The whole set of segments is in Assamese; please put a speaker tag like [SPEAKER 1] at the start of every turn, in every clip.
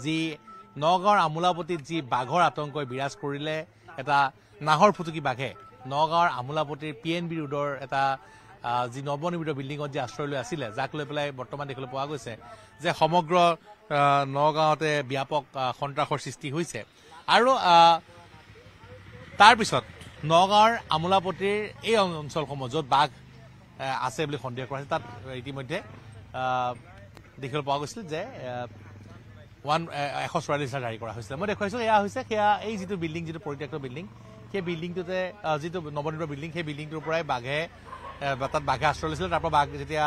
[SPEAKER 1] যি নগাঁৱৰ আমোলাপতিত যি বাঘৰ আতংকই বিৰাজ কৰিলে এটা নাহৰ ফুটুকি বাঘে নগাঁৱৰ আমোলাপতিৰ PNB ৰোডৰ এটা যি নৱনিৰ্মিত বিল্ডিঙত যি আশ্ৰয় লৈ আছিলে যাক লৈ পেলাই বৰ্তমান দেখিবলৈ পোৱা গৈছে যে সমগ্ৰ নগাঁৱতে ব্যাপক সন্ত্ৰাসৰ সৃষ্টি হৈছে আৰু তাৰ পিছত নগাঁৱৰ আমোলাপতিৰ এই অঞ্চলসমূহ য'ত বাঘ আছে বুলি সন্দেহ কৰা হৈছে তাত ইতিমধ্যে দেখিবলৈ পোৱা গৈছিল যে 144 জাৰি কৰা হৈছিলে মই দেখুৱাইছোঁ এয়া হৈছে সেয়া এই যিটো বিল্ডিং যিটো পৰিত্যক্ত বিল্ডিং সেই বিল্ডিংটোতে যিটো নৱনিৰ্মিত বিল্ডিং সেই বিল্ডিংটোৰ পৰাই তাত বাঘে আশ্ৰয় লৈছিলে তাৰ পৰা বাঘ যেতিয়া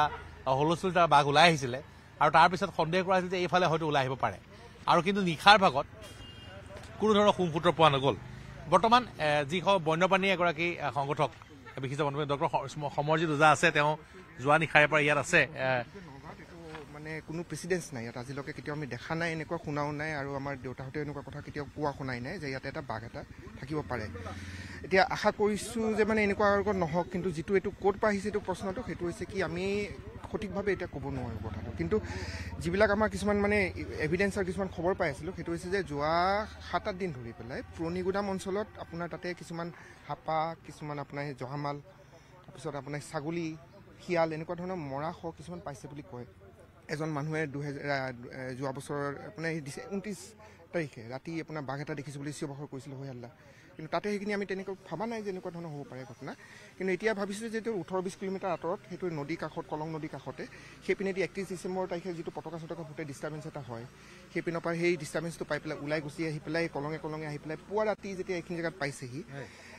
[SPEAKER 1] হুলস্থুল তাৰ বাঘ ওলাই আহিছিলে আৰু তাৰপিছত সন্দেহ কৰা হৈছিল যে এইফালে হয়তো ওলাই আহিব পাৰে আৰু কিন্তু নিশাৰ ভাগত কোনো ধৰণৰ সুমসূত্ৰ পোৱা নগ'ল বৰ্তমান যি বন্যপ্ৰাণী এগৰাকী সংগঠক বিশিষ্ট বন্যপ্ৰাণী ডক্টৰ সমৰজিৎ ওজা আছে তেওঁ যোৱা নিশাৰে পৰা ইয়াত আছে
[SPEAKER 2] মানে কোনো প্ৰেচিডেন্স নাই ইয়াত আজিলৈকে কেতিয়াও আমি দেখা নাই এনেকুৱা শুনাও নাই আৰু আমাৰ দেউতাহঁতে এনেকুৱা কথা কেতিয়াও কোৱা শুনাই নাই যে ইয়াতে এটা বাঘ এটা থাকিব পাৰে এতিয়া আশা কৰিছোঁ যে মানে এনেকুৱা আৰু নহওক কিন্তু যিটো এইটো ক'ত পৰা আহিছে এইটো প্ৰশ্নটো সেইটো হৈছে কি আমি সঠিকভাৱে এতিয়া ক'ব নোৱাৰোঁ কথাটো কিন্তু যিবিলাক আমাৰ কিছুমান মানে এভিডেঞ্চৰ কিছুমান খবৰ পাই আছিলোঁ সেইটো হৈছে যে যোৱা 7-8 দিন ধৰি পেলাই পুৰণিগুদাম অঞ্চলত আপোনাৰ তাতে কিছুমান হাপা কিছুমান আপোনাৰ জহামাল তাৰপিছত আপোনাৰ ছাগলী শিয়াল এনেকুৱা ধৰণৰ মৰা কিছুমান পাইছে বুলি কয় এজন মানুহে যোৱা বছৰ আপোনাৰ 29 তাৰিখে ৰাতি আপোনাৰ বাঘ এটা দেখিছোঁ বুলি চিঞৰ-বাখৰ কৰিছিল হৈ হাল্লা কিন্তু তাতে সেইখিনি আমি তেনেকৈ ভাবা নাই যে এনেকুৱা ধৰণৰ হ'ব পাৰে ঘটনা কিন্তু এতিয়া ভাবিছোঁ যে 18-20 কিলোমিটাৰ আঁতৰত সেইটো নদী কাষত কলং নদীৰ কাষতে সেইপিনেদি 31 ডিচেম্বৰ তাৰিখে যিটো পতাকা ফুটে ডিষ্টাৰ্বেঞ্চ এটা হয় সেইপিনৰ পৰা সেই ডিষ্টাৰ্বেঞ্চটো পাই পেলাই ওলাই গুচি আহি পেলাই কলঙে আহি পেলাই পুৱা ৰাতি যেতিয়া এইখিনি জেগাত পাইছেহি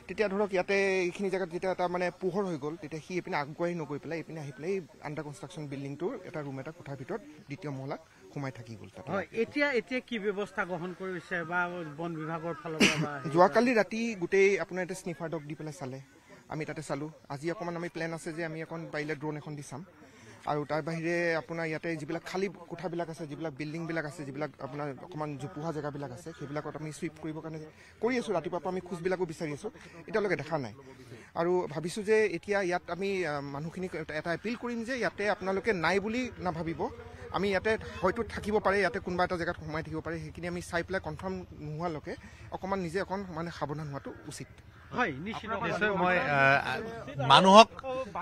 [SPEAKER 2] তেতিয়া ধৰক ইয়াতে এইখিনি জেগাত যেতিয়া এটা মানে পোহৰ হৈ গ'ল তেতিয়া সি এইপিনে আগুৱাই নগৈ পেলাই এইপিনে আহি পেলাই আণ্ডাৰ কনষ্ট্ৰাকশ্যন বিল্ডিংটোৰ এটা ৰুম এটা কোঠাৰ ভিতৰত দ্বিতীয় মহলাত সোমাই থাকি গ'ল
[SPEAKER 3] এতিয়া কি ব্যৱস্থা গ্ৰহণ কৰিছে বা বন বিভাগৰ ফালৰ পৰা
[SPEAKER 2] যোৱাকালি ৰাতি গোটেই আপোনাৰ এটা স্নিফাৰ ডগ দি পেলাই চালে আমি তাতে চালোঁ আজি অকণমান আমি প্লেন আছে যে আমি অকণ পাৰিলে ড্ৰোন এখন দি চাম আৰু তাৰ বাহিৰে আপোনাৰ ইয়াতে যিবিলাক খালী কোঠাবিলাক আছে যিবিলাক বিল্ডিংবিলাক আছে যিবিলাক আপোনাৰ অকণমান জোপোহা জেগাবিলাক আছে সেইবিলাকত আমি চুইপ কৰিবৰ কাৰণে কৰি আছোঁ ৰাতিপুৱাৰ পৰা আমি খোজবিলাকো বিচাৰি আছোঁ এতিয়ালৈকে দেখা নাই আৰু ভাবিছোঁ যে এতিয়া ইয়াত আমি মানুহখিনিক এটা এপিল কৰিম যে ইয়াতে আপোনালোকে নাই বুলি নাভাবিব আমি ইয়াতে হয়তো থাকিব পাৰে ইয়াতে কোনোবা এটা জেগাত সোমাই থাকিব পাৰে সেইখিনি আমি চাই পেলাই কনফাৰ্ম নোহোৱালৈকে অকণমান নিজে অকণ মানে সাৱধান হোৱাটো উচিত
[SPEAKER 1] হয় নিশ্চয় মই মানুহক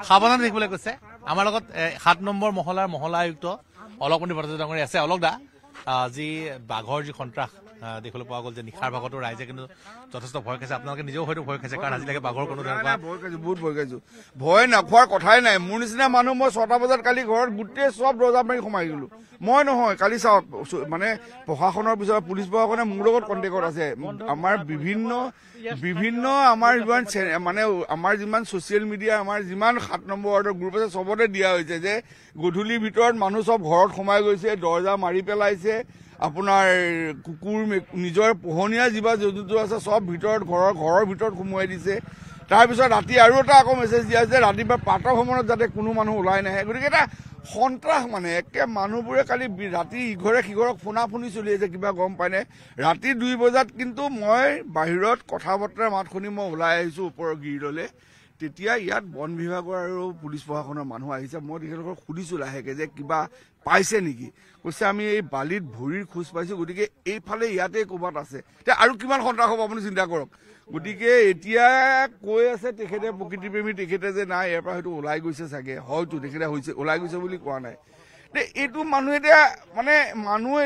[SPEAKER 1] সাৱধান দেখিবলৈ কৈছে আমাৰ লগত 7 নম্বৰ মহলাৰ মহলা আয়ুক্ত অলকমণি ভট্টাচাৰ্য ডাঙৰীয়া আছে অলক দা যি বাঘৰ যি সন্ত্ৰাস দেখিবলৈ পোৱা গ'ল যে নিশাৰ ভাগতো ৰাইজে কিন্তু যথেষ্ট ভয় খাইছে আপোনালোকে নিজেও হয়তো ভয় খাইছে কাৰণ আজিলৈকে বাঘৰ কোনো ধৰণৰ
[SPEAKER 4] বহুত ভয় খাইছো ভয় নাখোৱাৰ কথাই নাই মোৰ নিচিনা মানুহ মই 6টা বজাত কালি ঘৰত গোটেই চব দৰ্জা মাৰি সোমাই গ'লো মই নহয় কালি চাওক মানে প্ৰশাসনৰ পিছত পুলিচ প্ৰশাসনে মোৰ লগত কণ্টেক্টত আছে আমাৰ বিভিন্ন আমাৰ যিমান ছচিয়েল মিডিয়া আমাৰ যিমান 7 নম্বৰ ৱাৰ্ডৰ গ্ৰুপ আছে চবতে দিয়া হৈছে যে গধূলিৰ ভিতৰত মানুহ চব ঘৰত সোমাই গৈছে দৰ্জা মাৰি পেলাইছে আপোনাৰ কুকুৰ নিজৰ পোহনীয়া জীৱ-জন্তু আছে চব ভিতৰত ঘৰৰ ভিতৰত সোমোৱাই দিছে তাৰপিছত ৰাতি আৰু এটা আকৌ মেছেজ দিয়া যে ৰাতিপুৱা প্ৰাতঃ ভ্ৰমণত যাতে কোনো মানুহ ওলাই নাহে গতিকে এটা সন্ত্ৰাস মানে একে মানুহবোৰে কালি ৰাতি ইঘৰে সিঘৰক ফোনাফোনি চলি আছে কিবা গম পায়নে ৰাতি 2 বজাত কিন্তু মই বাহিৰত কথা বতৰা মাত শুনি মই ওলাই আহিছোঁ ওপৰৰ গিৰিডলৈ তেতিয়া ইয়াত বন বিভাগৰ আৰু পুলিচ প্ৰশাসনৰ মানুহ আহিছে মই তেখেতলোকক সুধিছোঁ লাহেকৈ যে কিবা পাইছে নেকি কৈছে আমি এই বালিত ভৰিৰ খোজ পাইছোঁ গতিকে এইফালে ইয়াতে ক'ৰবাত আছে এতিয়া আৰু কিমান সন্ত্ৰাস হ'ব আপুনি চিন্তা কৰক গতিকে এতিয়া কৈ আছে তেখেতে প্ৰকৃতিপ্ৰেমী তেখেতে যে নাই ইয়াৰ পৰা হয়তো ওলাই গৈছে চাগে হয়তো তেখেতে ওলাই গৈছে বুলি কোৱা নাই এইটো মানুহ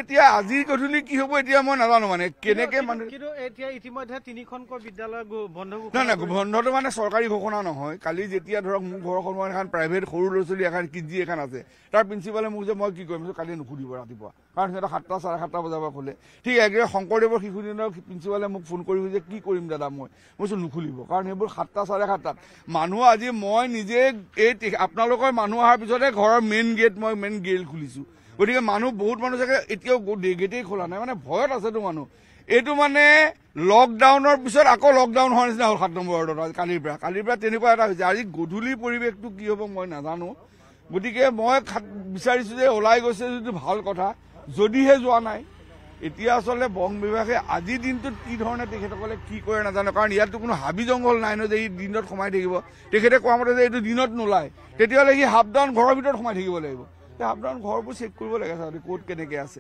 [SPEAKER 4] এতিয়া আজিৰ গধূলি কি হ'ব এতিয়া মই নাজানো মানে কেনেকে মানুহ
[SPEAKER 3] এতিয়া ইতিমধ্যে 3খনকৈ বিদ্যালয় বন্ধ
[SPEAKER 4] নাই বন্ধটো মানে চৰকাৰী ঘোষণা নহয় কালি যেতিয়া ধৰক মোৰ ঘৰখন এখন প্ৰাইভেট সৰু ল'ৰা ছোৱালী এখন কিজি এখন আছে তাৰ প্ৰিন্সিপালে মোক যে মই কি কৰিম কালি নুসুধিব ৰাতিপুৱা কাৰণ সিহঁতৰ 7টা 7:30 বজাৰ পৰা খোলে ঠিক একদৰে শংকৰদেৱৰ শিশু দিনৰ প্ৰিন্সিপালে মোক ফোন কৰি যে কি কৰিম দাদা মই কৈছোঁ নুখুলিব কাৰণ সেইবোৰ 7টা 7:30 মানুহ আজি মই নিজে এই আপোনালোকৰ মানুহ অহাৰ পিছতে ঘৰৰ মেইন গেট খুলিছো গতিকে মানুহ বহুত মানুহ চাগে এতিয়াও গেটেই খোলা নাই মানে ভয়ত আছেতো মানুহ এইটো মানে লকডাউনৰ পিছত আকৌ লকডাউন হোৱাৰ নিচিনা হ'ল 7 নম্বৰ ৱাৰ্ডত কালিৰ পৰা তেনেকুৱা এটা হৈছে আজি গধূলিৰ পৰিৱেশটো কি হ'ব মই নাজানো গতিকে মই বিচাৰিছোঁ যে ওলাই গৈছে যদি ভাল কথা যদিহে যোৱা নাই এতিয়া আচলতে বন বিভাগে আজিৰ দিনটোত কি ধৰণে তেখেতসকলে কি কৰে নাজানো কাৰণ ইয়াততো কোনো হাবি জংঘল নাই ন যে এই দিনত সোমাই থাকিব তেখেতে কোৱা মতে যে এইটো দিনত নোলায় তেতিয়াহ'লে সি হাফ ডাউন ঘৰৰ ভিতৰত সোমাই থাকিব লাগিব আপোনাৰ ঘৰবোৰ চেক কৰিব লাগে চাগে ক'ত কেনেকে আছে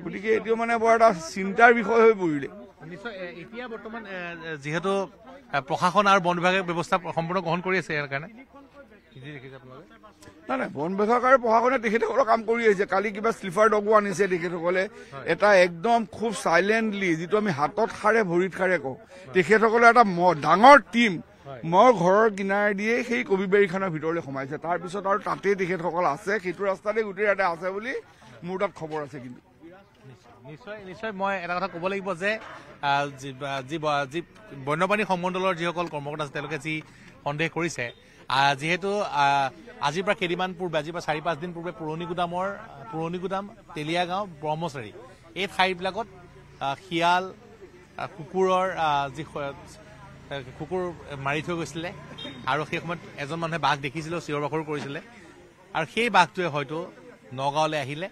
[SPEAKER 4] গতিকে এইটো মানে বৰ এটা চিন্তাৰ বিষয় হৈ পৰিলে
[SPEAKER 1] নিশ্চয় এতিয়া বৰ্তমান যিহেতু প্ৰশাসন আৰু বন বিভাগে ব্যৱস্থা সম্পূৰ্ণ গ্ৰহণ কৰি আছে ইয়াৰ কাৰণে
[SPEAKER 4] নাই বন বিভাগ আৰু প্ৰশাসনে তেখেতসকলৰ কাম কৰি আহিছে কালি কিবা স্লিপাৰ ডগো আনিছে তেখেতসকলে এটা একদম খুব চাইলেণ্টলি যিটো আমি হাতত সাৰে ভৰিত সাৰে কওঁ তেখেতসকলে এটা ডাঙৰ টীম মোৰ ঘৰৰ কিনাৰে দিয়ে সেই কবিবাৰীখনৰ ভিতৰলৈ সোমাইছে তাৰপিছত আৰু তাতেই তেখেতসকল আছে সেইটো ৰাস্তাতে গোটেই ইয়াতে আছে বুলি মোৰ তাত খবৰ আছে কিন্তু
[SPEAKER 1] নিশ্চয় নিশ্চয় মই এটা কথা ক'ব লাগিব যে যি বন্যপ্ৰাণী সংমণ্ডলৰ যিসকল কৰ্মকৰ্তা আছে তেওঁলোকে যি সন্দেহ কৰিছে যিহেতু আজিৰ পৰা কেইদিনমান পূৰ্বে আজিৰ পৰা 4-5 দিন পূৰ্বে পুৰণি গুদাম তেলীয়া গাঁও ব্ৰহ্মচাৰী এই ঠাইবিলাকত শিয়াল কুকুৰৰ যি কুকুৰ মাৰি থৈ গৈছিলে আৰু সেই সময়ত এজন মানুহে বাঘ দেখিছিলে চিঞৰ বাখৰ কৰিছিলে আৰু সেই বাঘটোৱে হয়তো নগাঁৱলৈ আহিলে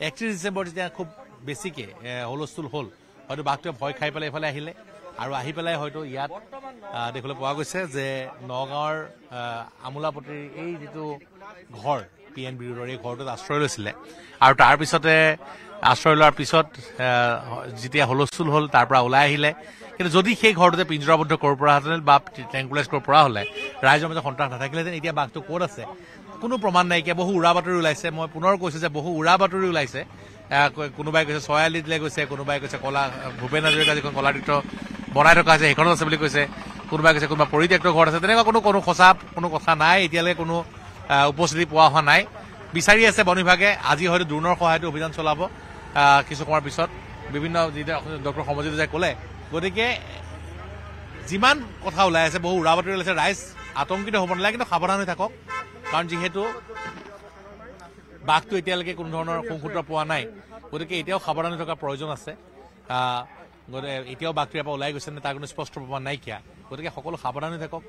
[SPEAKER 1] 31 ডিচেম্বৰ যেতিয়া খুব বেছিকে হুলস্থুল হ'ল হয়তো বাঘটোৱে ভয় খাই পেলাই এইফালে আহিলে আৰু আহি পেলাই হয়তো ইয়াত দেখিবলৈ পোৱা গৈছে যে নগাঁৱৰ আমোলাপতিৰ এই যিটো ঘৰ PNB ৰোডৰ এই ঘৰটোত আশ্ৰয় লৈছিলে আৰু তাৰপিছতে আশ্ৰয় লোৱাৰ পিছত যেতিয়া হুলস্থুল হ'ল তাৰ পৰা ওলাই আহিলে কিন্তু যদি সেই ঘৰটোতে পিঞ্জৰাবদ্ধ কৰিব পৰা হেঁতেন বা ট্ৰেংকুলাইজ কৰিব পৰা হ'লে ৰাইজৰ মাজত সন্ত্ৰাস নাথাকিলেহেঁতেন এতিয়া বাঘটো ক'ত আছে কোনো প্ৰমাণ নাইকিয়া বহু উৰা বাতৰি ওলাইছে মই পুনৰ কৈছোঁ যে বহু উৰা বাতৰি ওলাইছে কোনোবাই কৈছে চয়ালিলৈ গৈছে কোনোবাই কৈছে ভূপেন হাজৰিকা যিখন কলাতীৰ্থ বনাই থকা আছে সেইখনত আছে বুলি কৈছে কোনোবাই কৈছে কোনোবা পৰিত্যক্ত ঘৰত আছে তেনেকুৱা কোনো সঁচা কোনো কথা নাই এতিয়ালৈকে কোনো উপস্থিতি পোৱা হোৱা নাই বিচাৰি আছে বন বিভাগে আজি হয়তো ড্ৰোনৰ সহায়তে অভিযান চলাব কিছু সময়ৰ পিছত বিভিন্ন যিটো ডক্টৰ সমজিত যে ক'লে গতিকে যিমান কথা ওলাই আছে বহু উৰা বাতৰি ওলাইছে ৰাইজ আতংকিত হ'ব নালাগে কিন্তু সাৱধান হৈ থাকক কাৰণ যিহেতু বাঘটো এতিয়ালৈকে কোনো ধৰণৰ সংসূত্ৰ পোৱা নাই গতিকে এতিয়াও সাৱধান হৈ থকাৰ প্ৰয়োজন আছে এতিয়াও বাঘটো ইয়াৰ পৰা ওলাই গৈছে নে তাৰ কোনো স্পষ্ট প্ৰমাণ নাইকিয়া গতিকে সকলো সাৱধান হৈ থাকক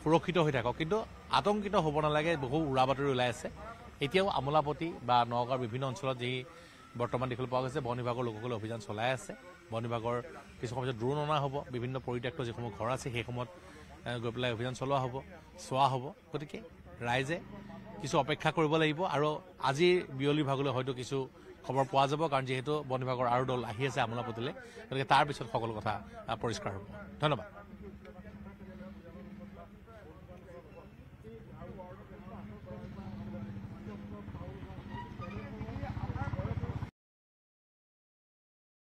[SPEAKER 1] সুৰক্ষিত হৈ থাকক কিন্তু আতংকিত হ'ব নালাগে বহু উৰা বাতৰি ওলাই আছে এতিয়াও আমোলাপতি বা নগাঁৱৰ বিভিন্ন অঞ্চলত যি বৰ্তমান দেখিবলৈ পোৱা গৈছে বন বিভাগৰ লোকসকলে অভিযান চলাই আছে বন বিভাগৰ কিছু সময়ত ড্ৰোন অনা হ'ব বিভিন্ন পৰিত্যক্ত যিসমূহ ঘৰ আছে সেই সময়ত গৈ পেলাই অভিযান চলোৱা হ'ব চোৱা হ'ব গতিকে ৰাইজে কিছু অপেক্ষা কৰিব লাগিব আৰু আজিৰ বিয়লি ভাগলৈ হয়তো কিছু খবৰ পোৱা যাব কাৰণ যিহেতু বন বিভাগৰ আৰু দল আহি আছে আমোলাপতিলৈ গতিকে তাৰ পিছত সকলো কথা পৰিষ্কাৰ হ'ব ধন্যবাদ